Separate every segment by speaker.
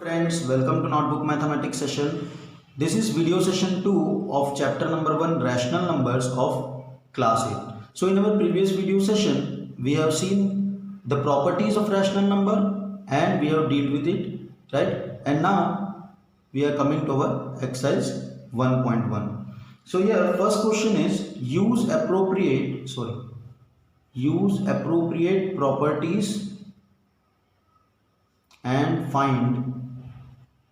Speaker 1: Friends, welcome to Notebook Mathematics session. This is video session 2 of chapter number 1 rational numbers of class 8. So in our previous video session, we have seen the properties of rational number and we have dealt with it, right? And now we are coming to our exercise 1.1. So here first question is use appropriate properties and find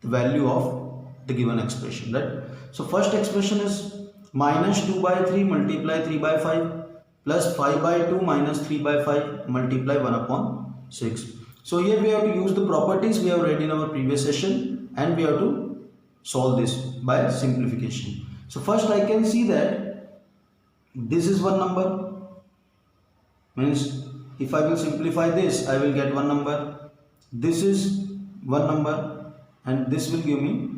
Speaker 1: the value of the given expression, right? So first expression is minus 2 by 3 multiply 3 by 5 plus 5 by 2 minus 3 by 5 multiply 1 upon 6. So here we have to use the properties we have read in our previous session and we have to solve this by simplification. So first I can see that this is one number, means if I will simplify this I will get one number, this is one number and this will give me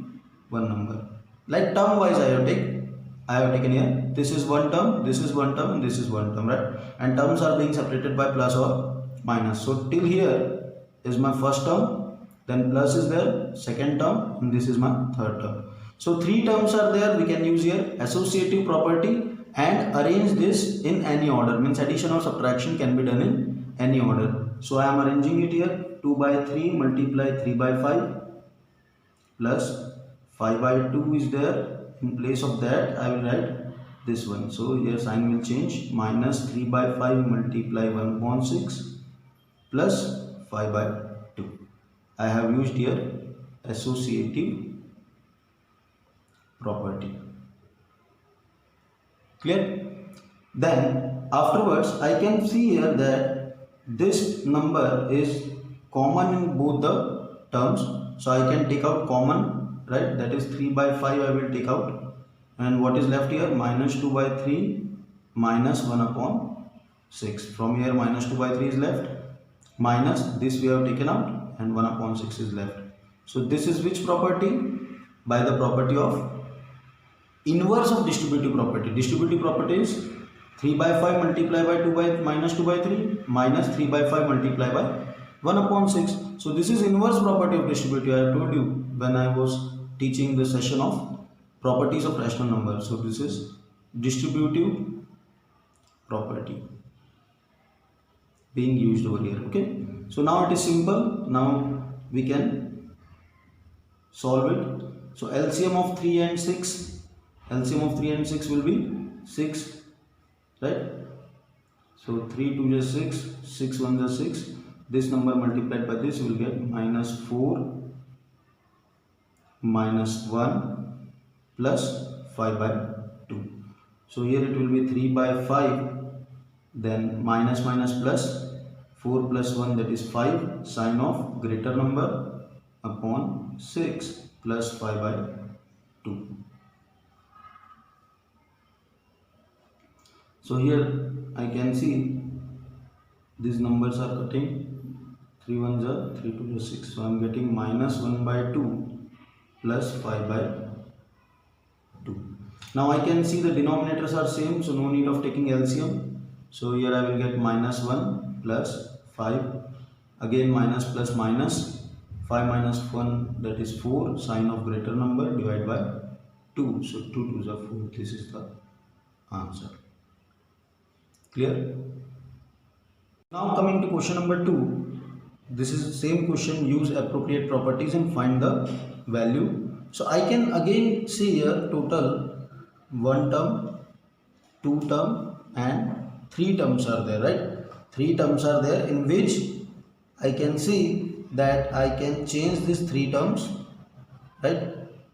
Speaker 1: one number. Like term wise I have taken here, this is one term, this is one term and this is one term, right? And terms are being separated by plus or minus. So till here is my first term, then plus is there, second term, and this is my third term. So three terms are there. We can use here associative property and arrange this in any order, means addition or subtraction can be done in any order. So I am arranging it here, 2 by 3 multiply 3 by 5 plus 5 by 2 is there. In place of that I will write this one. So here sign will change, minus 3 by 5 multiply 1 upon 6 plus 5 by 2. I have used here associative property. Clear? Then afterwards I can see here that this number is common in both the terms. So I can take out common, right? That is 3 by 5 I will take out. And what is left here? Minus 2 by 3 minus 1 upon 6. From here minus 2 by 3 is left. Minus this we have taken out and 1 upon 6 is left. So this is which property? By the property of inverse of distributive property. Distributive property is 3 by 5 multiply by 2 by minus 2 by 3 minus 3 by 5 multiply by 1 upon 6. So this is inverse property of distributive. I have told you when I was teaching the session of properties of rational numbers. So this is distributive property being used over here. Okay. So now it is simple. Now we can solve it. So LCM of 3 and 6. LCM of 3 and 6 will be 6. Right. So 3 2 is 6. 6 1 is 6. This number multiplied by this will get minus 4 minus 1 plus 5 by 2. So here it will be 3 by 5, then minus minus plus 4 plus 1, that is 5, sign of greater number upon 6 plus 5 by 2. So here I can see these numbers are cutting. 3 1s are 3 2 is 6. So I am getting minus 1 by 2 plus 5 by 2. Now I can see the denominators are same, so no need of taking LCM. So here I will get minus 1 plus 5. Again minus plus minus. 5 minus 1, that is 4. Sign of greater number divided by 2. So 2 2s are 4. This is the answer. Clear? Now coming to question number 2. This is the same question, use appropriate properties and find the value. So I can again see here total 1 term, 2 term and 3 terms are there, right? 3 terms are there in which I can see that I can change these 3 terms, right?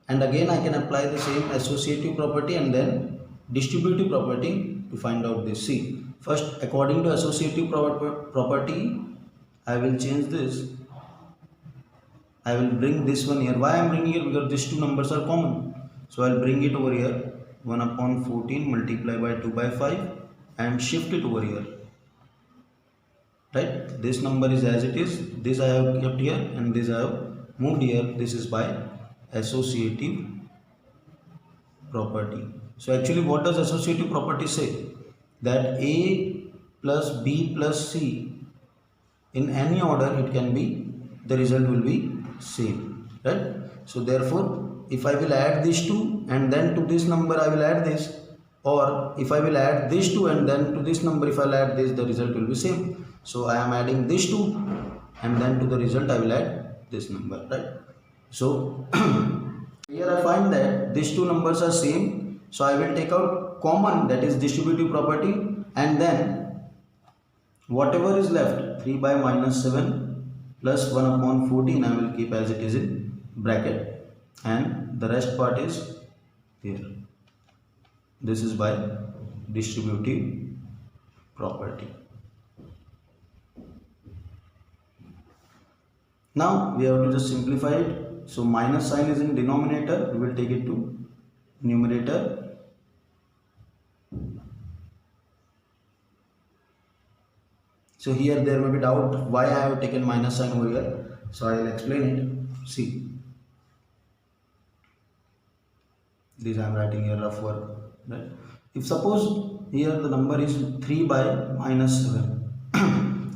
Speaker 1: And again I can apply the same associative property and then distributive property to find out this. See, first according to associative property I will change this. I will bring this one here. Why I am bringing it? Because these two numbers are common. So I will bring it over here. 1 upon 14 multiply by 2 by 5 and shift it over here. Right? This number is as it is. This I have kept here and this I have moved here. This is by associative property. So actually what does associative property say? That A plus B plus C in any order it can be, the result will be same, right? So therefore if I will add these two and then to this number I will add this, or if I will add this two and then to this number if I'll add this, the result will be same. So I am adding this two and then to the result I will add this number, right? So here I find that these two numbers are same, so I will take out common, that is distributive property, and then whatever is left 3 by minus 7 plus 1 upon 14 I will keep as it is in bracket, and the rest part is here. This is by distributive property. Now we have to just simplify it. So minus sign is in denominator, we will take it to numerator. So here there may be doubt why I have taken minus sign over here. So I will explain it. See, this I am writing here rough work, right? If suppose here the number is 3 by minus 7.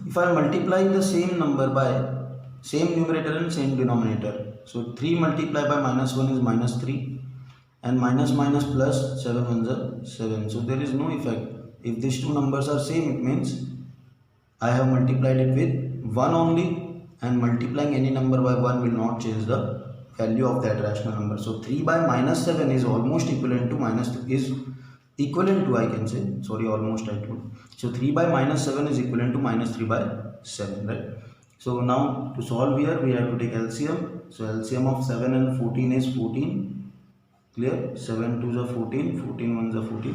Speaker 1: If I multiply the same number by same numerator and same denominator, so 3 multiplied by minus 1 is minus 3, and minus minus plus 7 ones are 7. So there is no effect. If these two numbers are same, it means I have multiplied it with 1 only, and multiplying any number by 1 will not change the value of that rational number. So 3 by minus 7 is almost equivalent to I can say, sorry, almost I told. So 3 by minus 7 is equivalent to minus 3 by 7, right? So now to solve here we have to take LCM. So LCM of 7 and 14 is 14. Clear? 7 2s are 14, 14 1s are 14.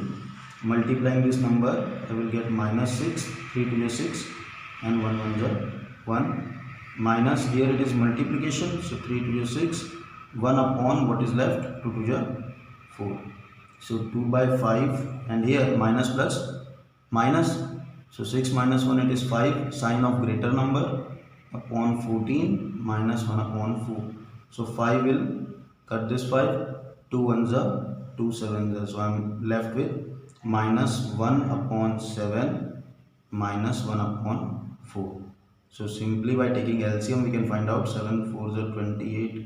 Speaker 1: Multiplying this number I will get minus 6, 3 2 is 6 and 1 1s are 1. Minus here it is multiplication, so 3 2 is 6, 1 upon what is left, 2 2 is 4. So 2 by 5, and here minus plus minus, so 6 minus 1 it is 5, sign of greater number, upon 14 minus 1 upon 4. So 5 will cut this 5, 2 1s are 2 7s are. So I am left with minus 1 upon 7 minus 1 upon 4. So simply by taking LCM we can find out 7 4s are 28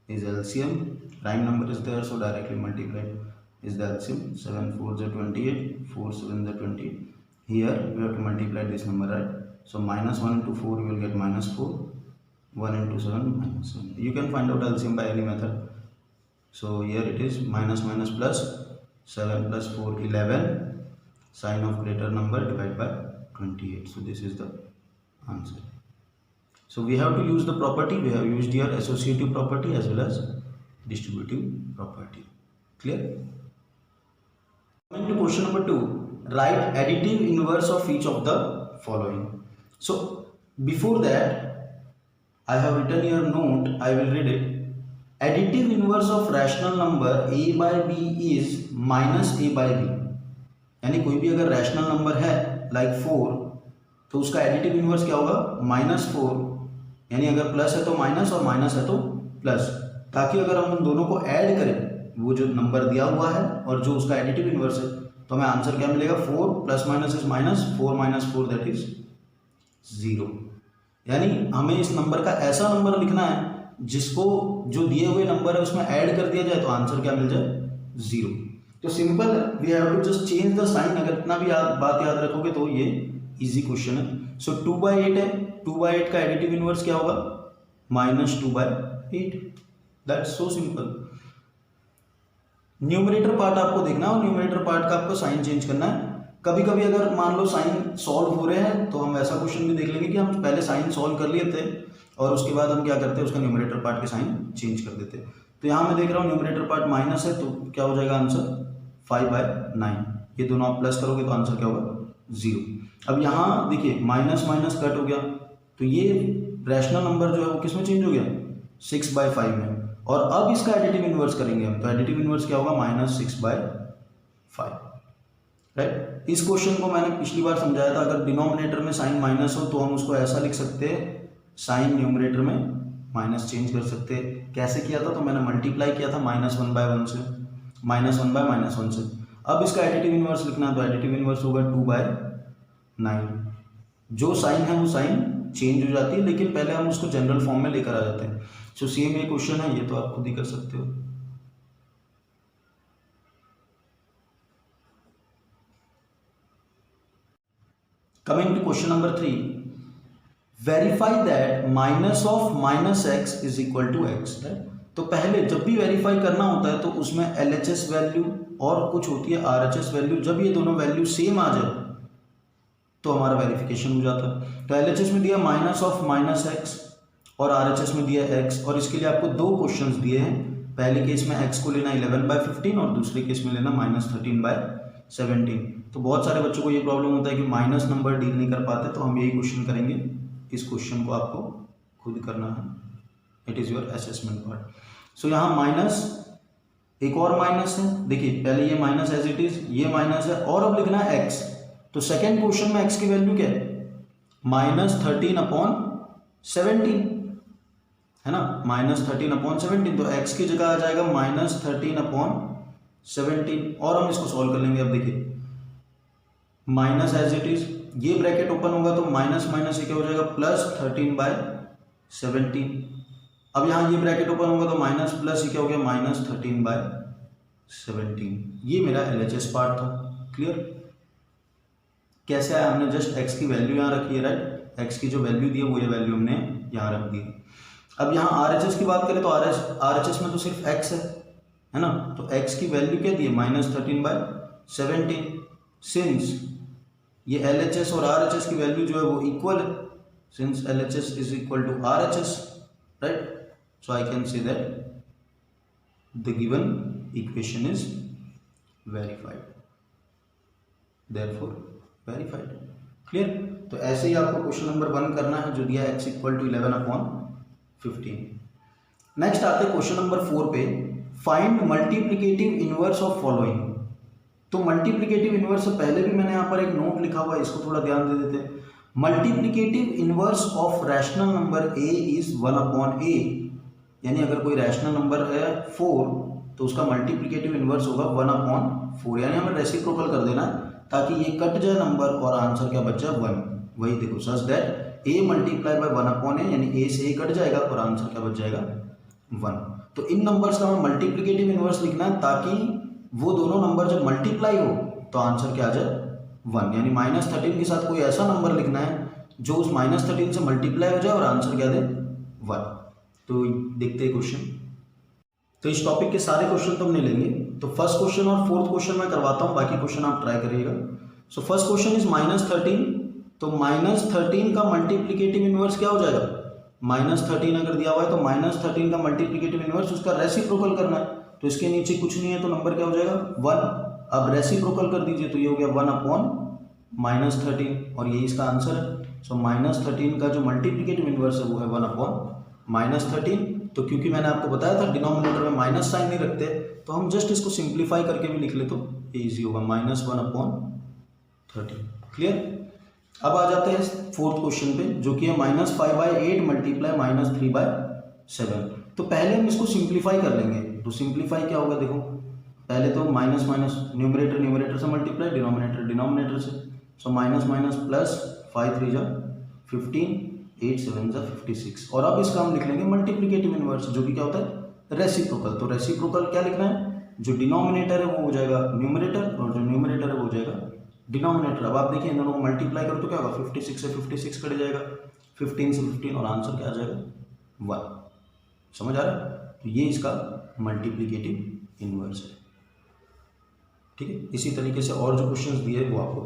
Speaker 1: is LCM. Prime number is there, so directly multiplied is the LCM. 7 4s are 28, 4 7s are 28. Here we have to multiply this number, right? So minus 1 into 4 you will get minus 4, 1 into 7 minus 7. You can find out LCM by any method. So here it is minus minus plus 7 plus 4 11, sign of greater number divided by 28. So this is the answer. So we have to use the property, we have used here associative property as well as distributive property. Clear? Coming to question number 2, write additive inverse of each of the following. So before that I have written here note, I will read it. Additive inverse of rational number a by b is minus a by b. यानी कोई भी अगर rational number है like 4 तो उसका additive inverse क्या होगा, -4. यानी अगर प्लस है तो माइनस और माइनस है तो प्लस, ताकि अगर हम उन दोनों को ऐड करें वो जो नंबर दिया हुआ है और जो उसका एडिटिव इनवर्स है तो हमें आंसर क्या मिलेगा, 4 plus minus is minus, 4 minus 4 that is 0. यानी हमें इस नंबर का ऐसा नंबर लिखना है जिसको जो दिए हुए नंबर है उसमें ऐड कर दिया जाए तो आंसर क्या मिल जाए, 0. तो सिंपल है, we have to just change the sign. अगर इतना भी बात याद रखोगे तो ये इजी क्वेश्चन है. सो 2/8 है, 2/8 का एडिटिव इनवर्स क्या होगा, -2/8. That's so simple. Numerator part आपको देखना है और न्यूमरेटर पार्ट का आपको साइन चेंज करना है. कभी कभी अगर मान लो साइन सॉल्व हो रहे हैं तो हम ऐसा क्वेश्चन भी देख लेंगे कि हम पहले साइन सॉल्व कर लिए थे और उसके बाद हम क्या करते हैं, उसका न्यूमरेटर पार्ट के साइन चेंज कर देते. तो यहाँ मैं देख रहा हूँ न्यूमरेटर पार्ट माइनस है तो क्या हो जाएगा आंसर 5/9. ये दोनों आप प्लस करोगे तो आंसर क्या होगा, 0. अब यहाँ देखिए माइनस माइनस कट हो गया तो ये रैशनल नंबर जो है वो किस में चेंज हो गया, 6/5 में. और अब इसका एडिटिव इनवर्स करेंगे हम तो एडिटिव इनवर्स क्या होगा, -6/5. राइट. इस क्वेश्चन को मैंने पिछली बार समझाया था, अगर डिनोमिनेटर में साइन माइनस हो तो हम उसको ऐसा लिख सकते हैं, साइन न्यूमरेटर में माइनस चेंज कर सकते हैं. कैसे किया था, तो मैंने मल्टीप्लाई किया था -1/1 से, -1/-1 से. अब इसका एडिटिव इनवर्स लिखना है तो एडिटिव इनवर्स होगा 2/9. जो साइन है वो साइन चेंज हो जाती है लेकिन पहले हम उसको जनरल फॉर्म में लेकर आ जाते हैं. सो सेम ये क्वेश्चन है, ये तो आप खुद ही कर सकते हो। Coming to question number 3, verify that minus of minus x is equal to x, right. तो पहले जब भी वेरीफाई करना होता है तो उसमें LHS वैल्यू और कुछ होती है RHS वैल्यू, जब ये दोनों वैल्यू सेम आ जाए तो हमारा वेरिफिकेशन हो जाता है। तो LHS में दिया माइनस ऑफ माइनस एक्स और RHS में दिया x, और इसके लिए आपको दो क्वेश्चंस दिए हैं। पहले केस में x को लेना 11/15 और दूसरे केस में लेना -13/17। तो बहुत सारे बच्चों को ये प्रॉब्लम होता है कि माइनस नंबर डील नहीं कर पाते, तो हम यही क्वेश्चन करेंगे। इस क्वेश्चन को आपको खुद करना है, it is your assessment part. So यहाँ माइनस, एक और माइनस है, देखिए पहले ये माइनस एज इट इज, ये माइनस है, और अब लिखना है x। तो सेकेंड क्वेश्चन में x की वैल्यू क्या है, -13/17 है ना, -13/17। तो x की जगह आ जाएगा -13/17, और हम इसको सॉल्व कर लेंगे। अब देखिए माइनस एज इट इज, ये ब्रैकेट ओपन होगा तो माइनस माइनस ये क्या हो जाएगा +13/17। अब यहाँ ये ब्रैकेट ओपन होगा तो माइनस प्लस ये क्या हो गया -13/17। ये मेरा LHS पार्ट था। क्लियर, कैसे आया, हमने जस्ट x की वैल्यू यहाँ रखी है, राइट। x की जो वैल्यू दी है वो ये वैल्यू हमने यहाँ रख दी। अब यहाँ RHS की बात करें तो RHS में तो सिर्फ x है ना, तो x की वैल्यू क्या दी है -13/17। सिंस ये LHS और RHS की वैल्यू जो है वो इक्वल है, since LHS is equal to RHS, right. So I can say that the given equation is verified, therefore verified. Clear, तो ऐसे ही आपको क्वेश्चन नंबर 1 करना है जो दिया x = 11/15। नेक्स्ट आते हैं क्वेश्चन नंबर 4 पे, find multiplicative inverse of following. तो मल्टीप्लिकेटिव इनवर्स से पहले भी मैंने यहाँ पर एक नोट लिखा हुआ है, इसको थोड़ा ध्यान दे देते हैं। Multiplicative inverse of rational number a is 1/a, यानी अगर कोई रैशनल नंबर है 4 तो उसका मल्टीप्लिकेटिव इनवर्स होगा 1/4, यानी हमें रेसिप्रोकल कर देना है ताकि ये कट जाए नंबर और आंसर क्या बच जाए 1। वही देखो, सच दैट a × 1/a, यानी a से a कट जाएगा और आंसर क्या बच जाएगा 1। तो इन नंबर्स का हमें मल्टीप्लिकेटिव इनवर्स लिखना है ताकि वो दोनों नंबर जब मल्टीप्लाई हो तो आंसर क्या आ जाए 1, यानी -13 के साथ कोई ऐसा नंबर लिखना है जो उस -13 से मल्टीप्लाई हो जाए और आंसर क्या दे 1। तो देखते हैं क्वेश्चन। तो इस टॉपिक के सारे क्वेश्चन तो हम नहीं लेंगे, तो फर्स्ट क्वेश्चन और फोर्थ क्वेश्चन मैं करवाता हूँ, बाकी क्वेश्चन आप ट्राई करिएगा। सो फर्स्ट क्वेश्चन इज -13, तो -13 का मल्टीप्लिकेटिव इनवर्स क्या हो जाएगा, -13 अगर दिया हुआ है तो -13 का मल्टीप्लिकेटिव इनवर्स उसका रेसिप्रोकल करना है, तो इसके नीचे कुछ नहीं है तो नंबर क्या हो जाएगा 1। अब रेसिप्रोकल कर दीजिए तो ये हो गया 1/13 और यही इसका आंसर है। सो -13 का जो मल्टीप्लिकेटिव इनवर्स है वो है 1/13। तो क्योंकि मैंने आपको बताया था डिनोमिनेटर में माइनस साइन नहीं रखते, तो हम जस्ट इसको सिंप्लीफाई करके भी लिख ले तो ये ईजी होगा, -1/13। क्लियर, अब आ जाते हैं फोर्थ क्वेश्चन पे जो कि है -5/8 × -3/7। तो पहले हम इसको सिंप्लीफाई कर लेंगे। तो सिंप्लीफाई क्या होगा, देखो पहले तो माइनस न्यूमरेटर न्यूमरेटर से मल्टीप्लाई, डिनोमिनेटर डिनोमिनेटर से। So minus plus 5 × 3 = 15, 8 × 7 = 56। और अब इसका हम लिख लेंगे मल्टीप्लिकेटिव इनवर्स जो कि क्या होता है रेसिप्रोकल। तो रेसिप्रोकल क्या लिखना है, जो डिनोमिनेटर है वो हो जाएगा न्यूमरेटर और जो न्यूमरेटर है वो हो जाएगा डिनोमिनेटर। अब आप देखिए इन दोनों को मल्टीप्लाई करो तो क्या होगा, 56 से 56 कट जाएगा, 15 से 15 और आंसर क्या आ जाएगा 1। समझ आ रहा है, तो ये इसका मल्टीप्लिकेटिव इनवर्स है। ठीक है, इसी तरीके से और जो क्वेश्चंस दिए वो आपको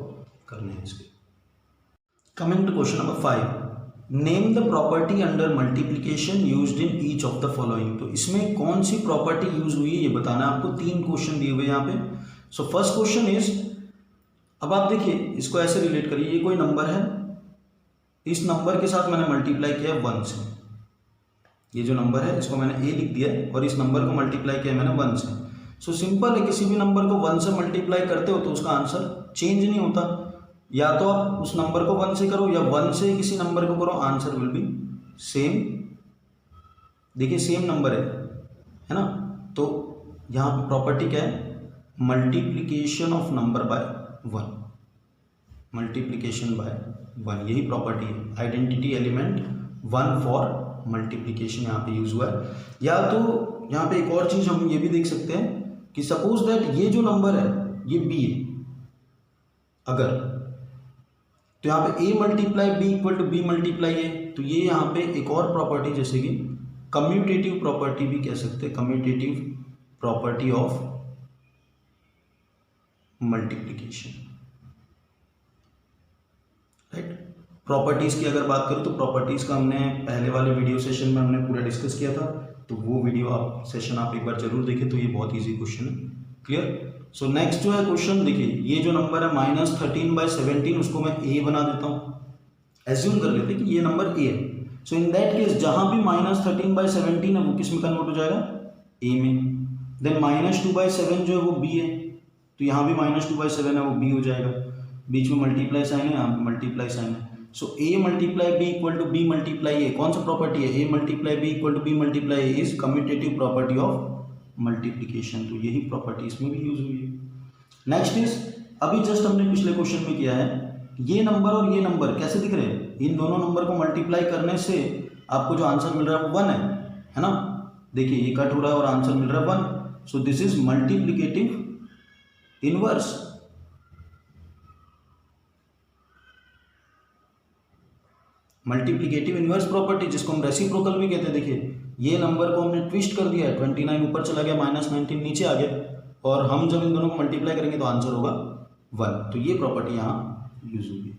Speaker 1: करने हैं इसके। Coming to question number 5, name the property under multiplication used in each of the following. तो इसमें कौन सी प्रॉपर्टी यूज हुई है ये बताना है आपको। 3 क्वेश्चन दिए हुए यहाँ पे। सो फर्स्ट क्वेश्चन इज, अब आप देखिए इसको ऐसे रिलेट करिए, ये कोई नंबर है, इस नंबर के साथ मैंने मल्टीप्लाई किया 1 से। ये जो नंबर है इसको मैंने a लिख दिया और इस नंबर को मल्टीप्लाई किया मैंने 1 से। सो सिंपल है, किसी भी नंबर को 1 से मल्टीप्लाई करते हो तो उसका आंसर चेंज नहीं होता। या तो आप उस नंबर को 1 से करो या 1 से किसी नंबर को करो, आंसर विल बी सेम। देखिए सेम नंबर है ना, तो यहाँ पे प्रॉपर्टी क्या है, multiplication of number by 1, multiplication bye 1, यही प्रॉपर्टी है। आइडेंटिटी एलिमेंट 1 फॉर मल्टीप्लिकेशन यहाँ पे यूज हुआ है। या तो यहाँ पे एक और चीज हम ये भी देख सकते हैं कि सपोज दैट ये जो नंबर है ये बी है, अगर तो यहाँ पे a multiply b equal to b multiply a, तो ये यहाँ पे एक और प्रॉपर्टी जैसे कि कम्यूटेटिव प्रॉपर्टी भी कह सकते हैं, commutative property of multiplication, right. Properties की अगर बात करूँ तो प्रॉपर्टीज का हमने पहले वाले वीडियो सेशन में हमने पूरा डिस्कस किया था, तो वो वीडियो आप सेशन आप एक बार जरूर देखें, तो ये बहुत इजी क्वेश्चन है। क्लियर। सो नेक्स्ट जो है क्वेश्चन देखिए, ये जो नंबर है -13/17, उसको मैं a बना देता हूँ, एज्यूम कर लेते हैं कि ये नंबर a है। सो इन दैट केस जहां भी -13/17 है वो किस में कन्वर्ट हो जाएगा, a में। देन -2/7 जो है वो b है, तो यहाँ भी -2/7 है वो b हो जाएगा, बीच में मल्टीप्लाई साइन है, यहाँ मल्टीप्लाई साइन है। So a multiply b equal to b multiply a, कौन सा प्रॉपर्टी है, a multiply b equal to b multiply a is commutative property of multiplication, तो यही प्रॉपर्टी इसमें भी यूज हुई है। नेक्स्ट इज, अभी जस्ट हमने पिछले क्वेश्चन में किया है, ये नंबर और ये नंबर कैसे दिख रहे हैं, इन दोनों नंबर को मल्टीप्लाई करने से आपको जो आंसर मिल रहा है वो 1 है ना। देखिए ये कट हो रहा है और आंसर मिल रहा है 1, सो this is multiplicative inverse. Multiplicative inverse property जिसको हम रेसिप्रोकल भी कहते हैं। देखिए ये नंबर को हमने ट्विस्ट कर दिया है, 29 ऊपर चला गया, -19 नीचे आ गया, और हम जब इन दोनों को मल्टीप्लाई करेंगे तो आंसर होगा 1, तो ये प्रॉपर्टी यहाँ यूज होगी।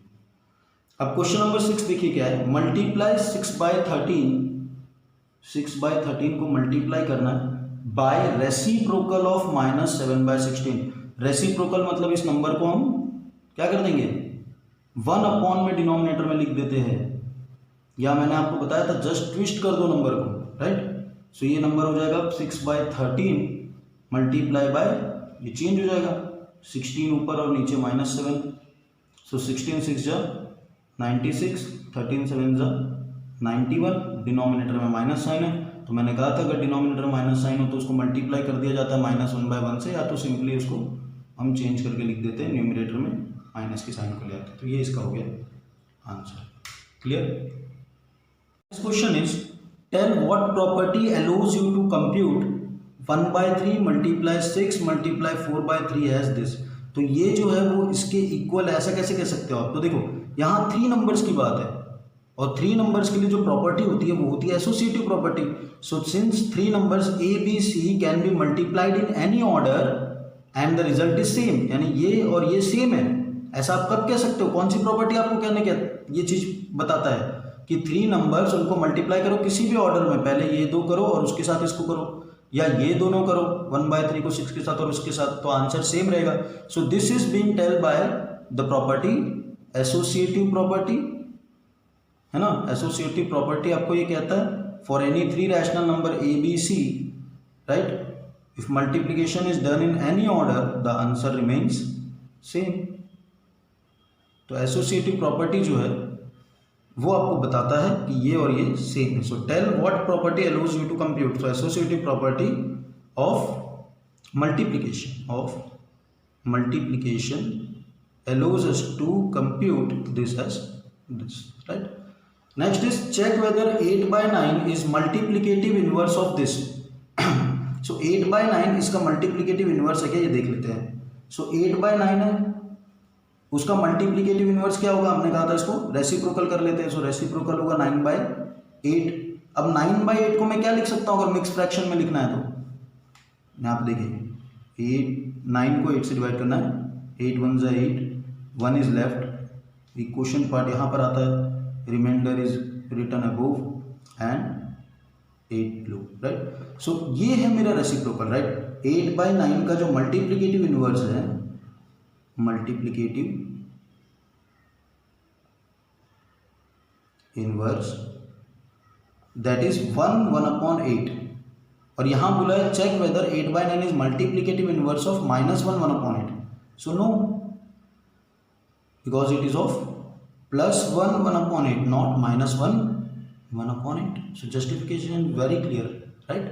Speaker 1: अब क्वेश्चन नंबर 6 देखिए क्या है, मल्टीप्लाई 6/13 को मल्टीप्लाई करना है बाय रेसिप्रोकल ऑफ -7/16। रेसिप्रोकल मतलब इस नंबर को हम क्या कर देंगे, 1 में डिनोमिनेटर में लिख देते हैं, या मैंने आपको बताया था जस्ट ट्विस्ट कर दो नंबर को, राइट। सो ये नंबर हो जाएगा 6/13 मल्टीप्लाई बाय, ये चेंज हो जाएगा, 16 ऊपर और नीचे -7, सो 16 6 जा 96, 13 7 जा 91, डिनोमिनेटर में माइनस साइन है, तो मैंने कहा था अगर डिनोमिनेटर में माइनस साइन हो तो उसको मल्टीप्लाई कर दिया जाता है -1/1 से, या तो सिंपली उसको हम चेंज करके लिख देते हैं, न्यूमरेटर में माइनस की साइन को ले आते हैं, तो ये इसका हो गया answer. Clear. Next question is, tell what property allows you to compute 1/3 multiply 6 multiply 4/3 as this. तो ये जो है वो इसके इक्वल, ऐसा कैसे कह सकते हो आप, तो देखो यहाँ 3 नंबर्स की बात है, और 3 नंबर्स के लिए जो प्रॉपर्टी होती है वो होती है associative property. So since 3 numbers a b c can be multiplied in any order and the result is same, यानी ये और ये सेम है, ऐसा आप कब कह सकते हो, कौन सी प्रॉपर्टी आपको कहने क्या ये चीज बताता है कि 3 नंबर्स उनको मल्टीप्लाई करो किसी भी ऑर्डर में, पहले ये 2 करो और उसके साथ इसको करो, या ये दोनों करो 1/3 को 6 के साथ और उसके साथ, तो आंसर सेम रहेगा। So this is being tell by the property associative property, है ना। एसोसिएटिव प्रॉपर्टी आपको ये कहता है for any 3 rational number a b c, right, if multiplication is done in any order the answer remains same. तो associative property जो है वो आपको बताता है कि ये और ये सेम है। So tell what property allows you to compute, so associative property of multiplication allows us to compute this as this, right. Next is check whether 8/9 is multiplicative inverse of this. So 8/9 इसका multiplicative inverse है क्या, ये देख लेते हैं। So 8/9 है, उसका multiplicative inverse क्या होगा, हमने कहा था इसको रेसिप्रोकल कर लेते हैं। सो रेसिप्रोकल होगा 9/8। अब 9/8 को मैं क्या लिख सकता हूँ अगर मिक्स फ्रैक्शन में लिखना है तो, यहाँ पे देखिए 9 को 8 से डिवाइड करना है, 8 1 जा 8, 1 इज लेफ्ट, क्वेश्चन पार्ट यहाँ पर आता है, reminder is written above and 8 लो, राइट। सो ये है मेरा रेसिप्रोकल, राइट। 8/9 का जो मल्टीप्लिकेटिव इनवर्स है, मल्टीप्लिकेटिव इनवर्स दैट इज 1/8, और यहां बोला है check whether 8/9 is multiplicative inverse of -1/8। So no, because it is of +1/8 not -1/8। So justification is very clear, right.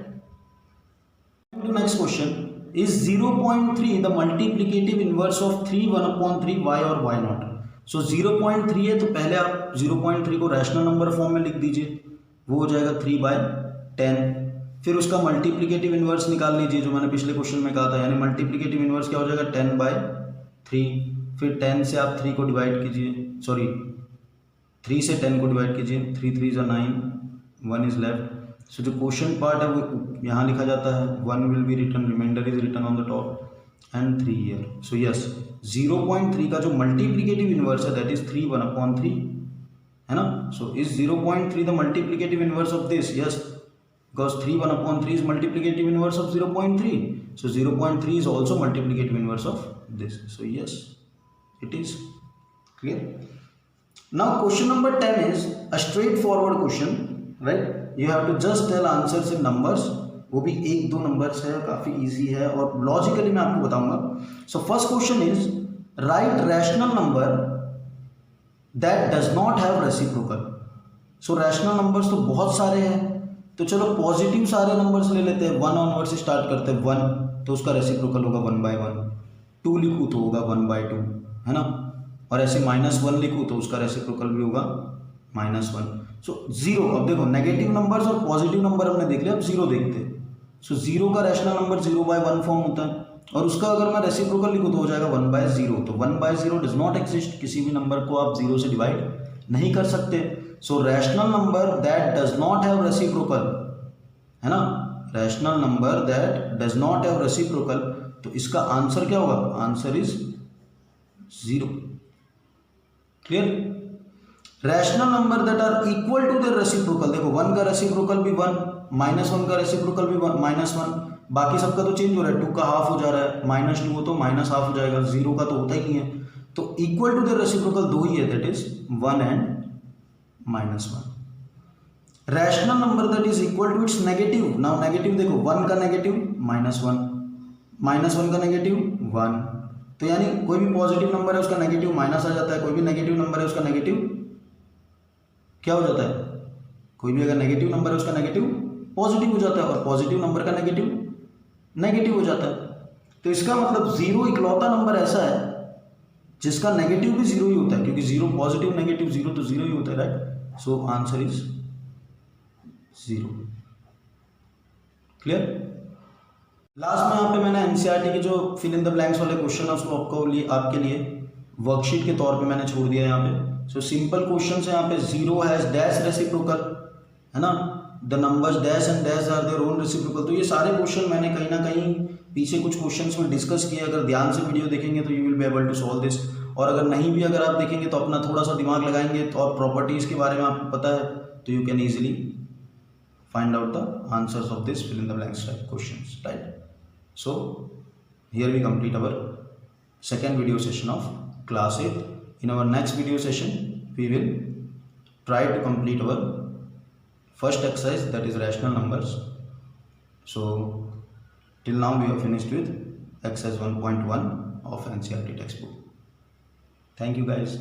Speaker 1: To next question, is 0.3 the multiplicative inverse of 3/1/3 y और y naught। सो 0.3 है तो पहले आप 0.3 को रैशनल नंबर फॉर्म में लिख दीजिए, वो हो जाएगा 3/10। फिर उसका मल्टीप्लिकेटिव इन्वर्स निकाल लीजिए, जो मैंने पिछले क्वेश्चन में कहा था, यानी मल्टीप्लिकेटिव इन्वर्स क्या हो जाएगा 10/3। फिर 10 से आप 3 को डिवाइड कीजिए, सॉरी 3 से 10 को डिवाइड कीजिए, 3 3 is 9, 1 इज लेफ्ट। सो जो क्वेश्चन पार्ट है वो यहाँ लिखा जाता है, 1 will be return, reminder is return on the top and 3 year. So yes 0.3 का जो मल्टीप्लिकेटिव इन्वर्स है दैट इज 3 1/3, है ना। So is 0.3 the multiplicative inverse of this? Yes, because 3 1/3 is multiplicative inverse of 0.3. So 0.3 is also multiplicative inverse of this. So yes, it is clear. Now question number 10 is a straightforward question, right? You have to just tell answers in numbers. वो भी 1-2 numbers है, काफ़ी easy है और logically मैं आपको बताऊंगा. So first question is write rational number that does not have reciprocal. So rational numbers तो बहुत सारे हैं, तो चलो पॉजिटिव सारे नंबर्स ले लेते हैं. 1 ऑनवर्ड से स्टार्ट करते हैं. 1 तो उसका रेसिप्रोकल होगा 1/1. 2 लिखूँ तो होगा 1/2, है ना. और ऐसे -1 लिखूँ तो उसका रेसिप्रोकल भी होगा -1. सो 0, अब देखो नेगेटिव नंबर्स और पॉजिटिव नंबर हमने देख लिया, अब 0 देखते हैं. सो 0 का रैशनल नंबर 0/1 फॉर्म होता है, और उसका अगर मैं रेसिप्रोकल लिखूँ तो हो जाएगा 1/0. तो 1/0 डज नॉट एग्जिस्ट, किसी भी नंबर को आप 0 से डिवाइड नहीं कर सकते. So rational number that does not have reciprocal, है ना, rational number that does not have reciprocal, तो इसका आंसर क्या होगा? Answer is 0. Clear. Rational number that are equal to their reciprocal, देखो 1 का रेसिप्रोकल भी 1, -1 का रेसिप्रोकल भी -1, बाकी सबका तो चेंज हो रहा है. 2 का हाफ हो जा रहा है, -2 हो तो -1/2 हो जाएगा, 0 का तो होता ही नहीं है. तो इक्वल टू देयर रेसिप्रोकल 2 ही है, that is 1 and -1. Rational number that is equal to its negative. Now negative देखो, 1 का नेगेटिव -1, -1 का नेगेटिव 1, तो यानी कोई भी पॉजिटिव नंबर है उसका नेगेटिव माइनस आ जाता है, कोई भी नेगेटिव नंबर है उसका नेगेटिव क्या हो जाता है? कोई भी अगर नेगेटिव नंबर है उसका नेगेटिव पॉजिटिव हो जाता है, और पॉजिटिव नंबर का नेगेटिव नेगेटिव हो जाता है. तो इसका मतलब 0 इकलौता नंबर ऐसा है जिसका नेगेटिव भी 0 ही होता है, क्योंकि 0 पॉजिटिव नेगेटिव 0 तो 0 ही होता है, right. So answer is 0. Clear. Last में यहाँ पे मैंने एनसीईआरटी के जो फिल इन द ब्लैंक्स वाले क्वेश्चन है उसको आपके लिए वर्कशीट के तौर पे मैंने छोड़ दिया है यहाँ पे. सो सिंपल क्वेश्चन है यहाँ पे. 0 हैज डैश रेसिप्रोकल, है ना, the numbers dash and dash are their own reciprocal. तो ये सारे क्वेश्चन मैंने कहीं ना कहीं पीछे कुछ क्वेश्चंस में डिस्कस किए. अगर ध्यान से वीडियो देखेंगे तो you will be able to solve this, और अगर नहीं भी अगर आप देखेंगे तो अपना थोड़ा सा दिमाग लगाएंगे तो और प्रॉपर्टीज के बारे में आपको पता है तो you can easily find out the answers of this fill in the blanks type questions, right. So here we complete our second video session of class 8. In our next video session we will try to complete our first exercise, that is rational numbers. So till now we have finished with exercise 1.1 of NCERT textbook. Thank you guys.